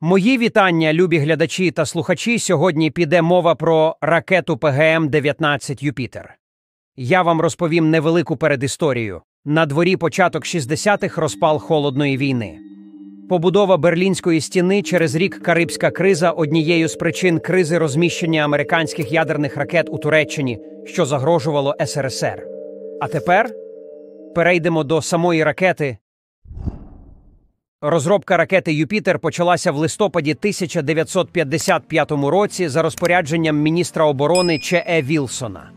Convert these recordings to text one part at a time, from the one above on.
Мої вітання, любі глядачі та слухачі. Сьогодні піде мова про ракету ПГМ-19 «Юпітер». Я вам розповім невелику передісторію. На дворі початок 60-х, розпал холодної війни. Побудова Берлінської стіни, через рік Карибська криза – однією з причин кризи розміщення американських ядерних ракет у Туреччині, що загрожувало СРСР. А тепер перейдемо до самої ракети. Розробка ракети «Юпітер» почалася в листопаді 1955 році за розпорядженням міністра оборони Ч.Е. Вілсона.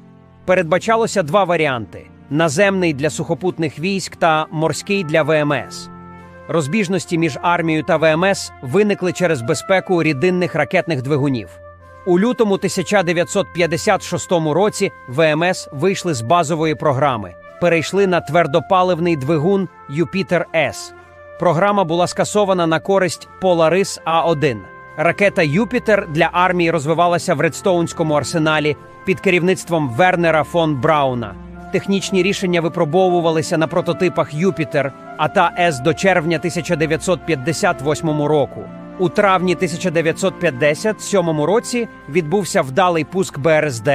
Передбачалося два варіанти – наземний для сухопутних військ та морський для ВМС. Розбіжності між армією та ВМС виникли через безпеку рідинних ракетних двигунів. У лютому 1956 році ВМС вийшли з базової програми, перейшли на твердопаливний двигун «Юпітер-С». Програма була скасована на користь Polaris А-1. Ракета «Юпітер» для армії розвивалася в Редстоунському арсеналі під керівництвом Вернера фон Брауна. Технічні рішення випробовувалися на прототипах «Юпітер» А та С до червня 1958 року. У травні 1957 році відбувся вдалий пуск БРЗД,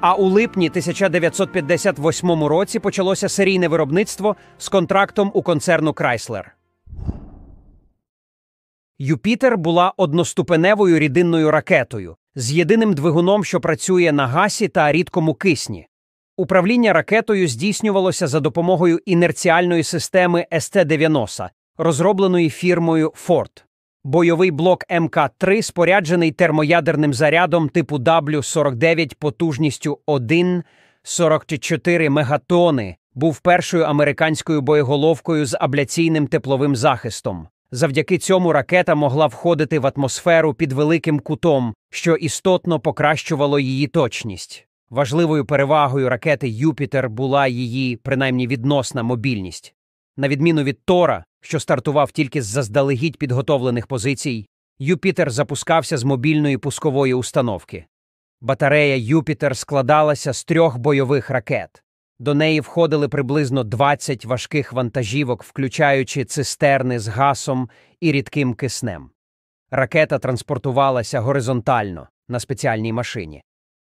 а у липні 1958 році почалося серійне виробництво з контрактом у концерну Chrysler. «Юпітер» була одноступеневою рідинною ракетою з єдиним двигуном, що працює на газі та рідкому кисні. Управління ракетою здійснювалося за допомогою інерціальної системи СТ-90, розробленої фірмою Ford. Бойовий блок МК-3, споряджений термоядерним зарядом типу W-49 потужністю 1,44 мегатони, був першою американською боєголовкою з абляційним тепловим захистом. Завдяки цьому ракета могла входити в атмосферу під великим кутом, що істотно покращувало її точність. Важливою перевагою ракети «Юпітер» була її, принаймні відносна, мобільність. На відміну від «Тора», що стартував тільки з заздалегідь підготовлених позицій, «Юпітер» запускався з мобільної пускової установки. Батарея «Юпітер» складалася з 3 бойових ракет. До неї входили приблизно 20 важких вантажівок, включаючи цистерни з газом і рідким киснем. Ракета транспортувалася горизонтально на спеціальній машині.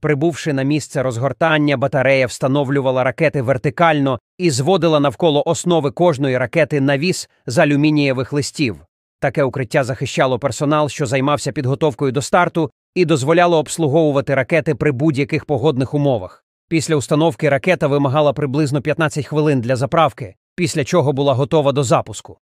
Прибувши на місце розгортання, батарея встановлювала ракети вертикально і зводила навколо основи кожної ракети навіс з алюмінієвих листів. Таке укриття захищало персонал, що займався підготовкою до старту, і дозволяло обслуговувати ракети при будь-яких погодних умовах. Після установки ракета вимагала приблизно 15 хвилин для заправки, після чого була готова до запуску.